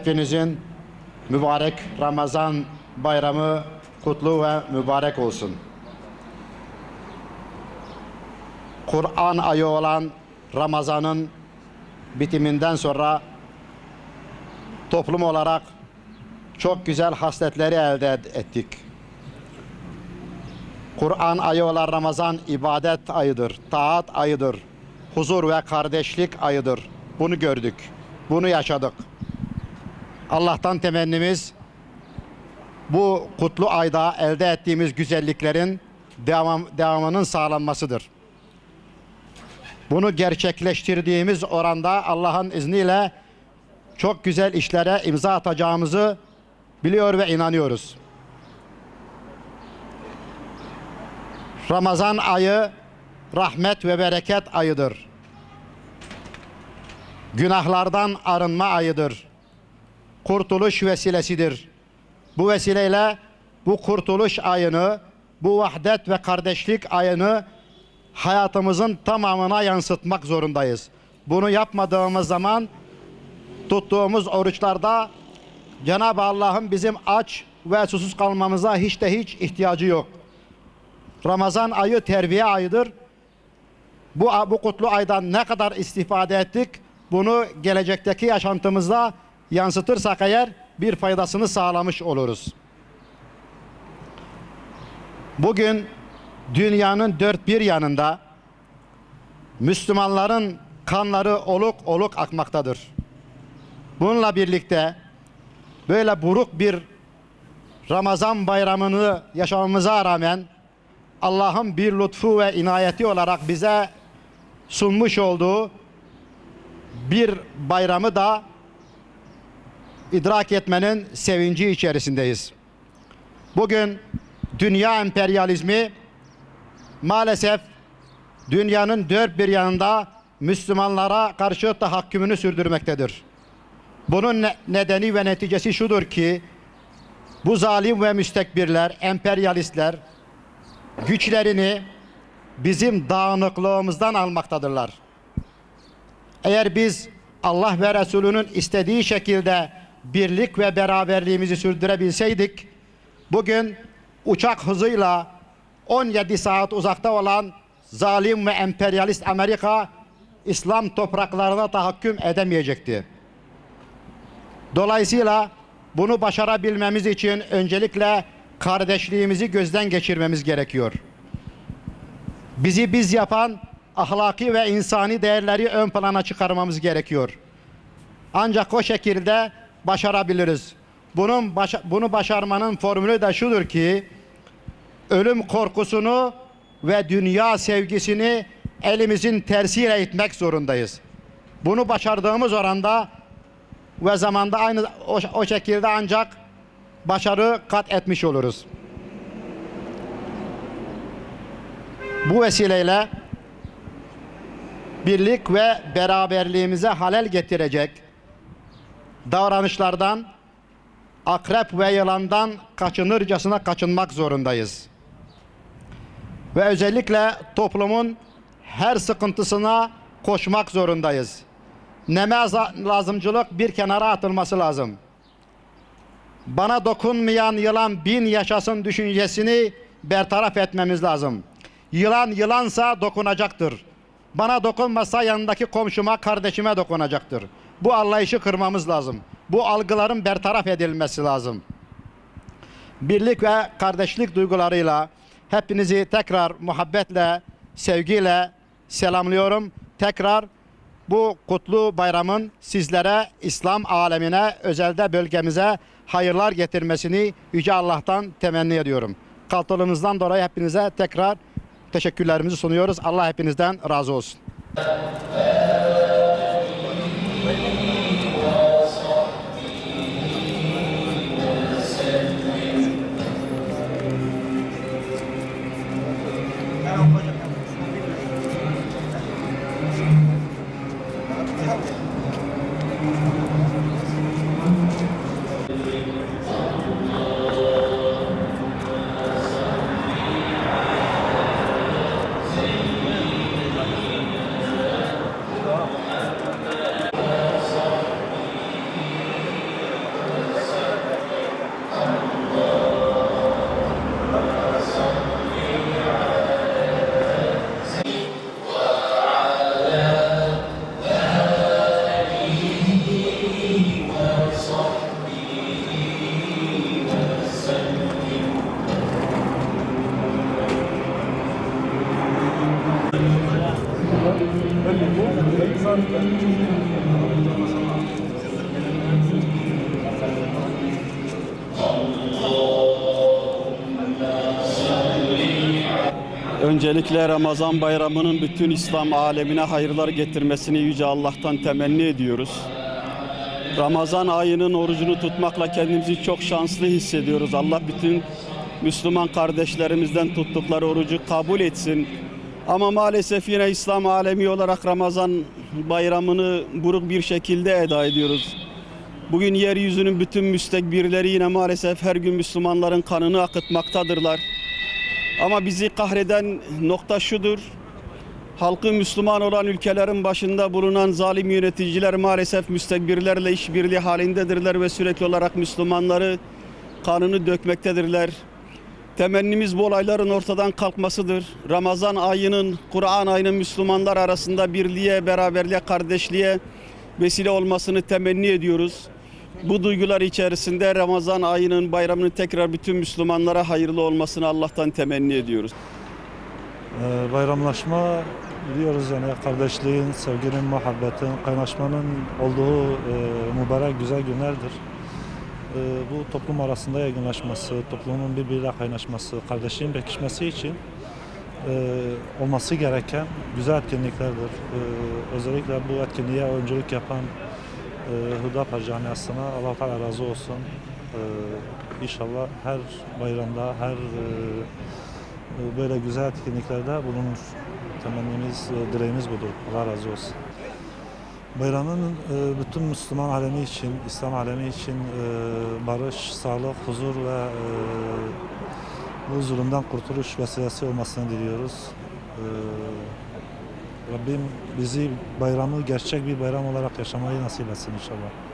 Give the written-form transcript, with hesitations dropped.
Hepinizin mübarek Ramazan bayramı kutlu ve mübarek olsun. Kur'an ayı olan Ramazan'ın bitiminden sonra toplum olarak çok güzel hasletleri elde ettik. Kur'an ayı olan Ramazan ibadet ayıdır, taat ayıdır, huzur ve kardeşlik ayıdır. Bunu gördük, bunu yaşadık. Allah'tan temennimiz bu kutlu ayda elde ettiğimiz güzelliklerin devamının sağlanmasıdır. Bunu gerçekleştirdiğimiz oranda Allah'ın izniyle çok güzel işlere imza atacağımızı biliyor ve inanıyoruz. Ramazan ayı rahmet ve bereket ayıdır. Günahlardan arınma ayıdır. Kurtuluş vesilesidir. Bu vesileyle bu kurtuluş ayını, bu vahdet ve kardeşlik ayını hayatımızın tamamına yansıtmak zorundayız. Bunu yapmadığımız zaman tuttuğumuz oruçlarda Cenab-ı Allah'ın bizim aç ve susuz kalmamıza hiç ihtiyacı yok. Ramazan ayı terbiye ayıdır. Bu kutlu aydan ne kadar istifade ettik, bunu gelecekteki yaşantımızda yansıtırsak eğer bir faydasını sağlamış oluruz. Bugün dünyanın dört bir yanında Müslümanların kanları oluk oluk akmaktadır. Bununla birlikte böyle buruk bir Ramazan bayramını yaşamamıza rağmen Allah'ın bir lütfu ve inayeti olarak bize sunmuş olduğu bir bayramı da idrak etmenin sevinci içerisindeyiz. Bugün dünya emperyalizmi maalesef dünyanın dört bir yanında Müslümanlara karşı tahakkümünü sürdürmektedir. Bunun nedeni ve neticesi şudur ki bu zalim ve müstekbirler, emperyalistler güçlerini bizim dağınıklığımızdan almaktadırlar. Eğer biz Allah ve Resulünün istediği şekilde birlik ve beraberliğimizi sürdürebilseydik, bugün uçak hızıyla 17 saat uzakta olan zalim ve emperyalist Amerika, İslam topraklarına tahakküm edemeyecekti. Dolayısıyla bunu başarabilmemiz için öncelikle kardeşliğimizi gözden geçirmemiz gerekiyor. Bizi biz yapan ahlaki ve insani değerleri ön plana çıkarmamız gerekiyor. Ancak o şekilde başarabiliriz. Bunu başarmanın formülü de şudur ki, ölüm korkusunu ve dünya sevgisini elimizin tersiyle itmek zorundayız. Bunu başardığımız oranda ve zamanda aynı o şekilde ancak başarı kat etmiş oluruz. Bu vesileyle birlik ve beraberliğimize halel getirecek davranışlardan, akrep ve yılandan kaçınırcasına kaçınmak zorundayız. Ve özellikle toplumun her sıkıntısına koşmak zorundayız. Nemaz lazımcılık bir kenara atılması lazım. Bana dokunmayan yılan bin yaşasın düşüncesini bertaraf etmemiz lazım. Yılan yılansa dokunacaktır. Bana dokunmasa yanındaki komşuma, kardeşime dokunacaktır. Bu anlayışı kırmamız lazım. Bu algıların bertaraf edilmesi lazım. Birlik ve kardeşlik duygularıyla hepinizi tekrar muhabbetle, sevgiyle selamlıyorum. Tekrar bu kutlu bayramın sizlere, İslam alemine, özelde bölgemize hayırlar getirmesini Yüce Allah'tan temenni ediyorum. Katılımınızdan dolayı hepinize tekrar teşekkürlerimizi sunuyoruz. Allah hepinizden razı olsun. Öncelikle Ramazan bayramının bütün İslam alemine hayırlar getirmesini Yüce Allah'tan temenni ediyoruz. Ramazan ayının orucunu tutmakla kendimizi çok şanslı hissediyoruz. Allah bütün Müslüman kardeşlerimizden tuttukları orucu kabul etsin. Ama maalesef yine İslam alemi olarak Ramazan bayramını buruk bir şekilde eda ediyoruz. Bugün yeryüzünün bütün müstekbirleri yine maalesef her gün Müslümanların kanını akıtmaktadırlar. Ama bizi kahreden nokta şudur: halkı Müslüman olan ülkelerin başında bulunan zalim yöneticiler maalesef müstekbirlerle işbirliği halindedirler ve sürekli olarak Müslümanları kanını dökmektedirler. Temennimiz bu olayların ortadan kalkmasıdır. Ramazan ayının, Kur'an ayının Müslümanlar arasında birliğe, beraberliğe, kardeşliğe vesile olmasını temenni ediyoruz. Bu duygular içerisinde Ramazan ayının, bayramının tekrar bütün Müslümanlara hayırlı olmasını Allah'tan temenni ediyoruz. Bayramlaşma biliyoruz, yani kardeşliğin, sevginin, muhabbetin, kaynaşmanın olduğu mübarek güzel günlerdir. Bu toplum arasında yaygınlaşması, toplumun birbiriyle kaynaşması, kardeşliğin pekişmesi için olması gereken güzel etkinliklerdir. Özellikle bu etkinliğe öncülük yapan Hüdapar Camiası'na Allah Teala razı olsun. İnşallah her bayramda, her böyle güzel etkinliklerde bulunur. Temennimiz, dileğimiz budur. Allah razı olsun. Bayramın bütün Müslüman alemi için, İslam alemi için barış, sağlık, huzur ve bu zulümden kurtuluş vesilesi olmasını diliyoruz. Rabbim bizi bayramı gerçek bir bayram olarak yaşamayı nasip etsin inşallah.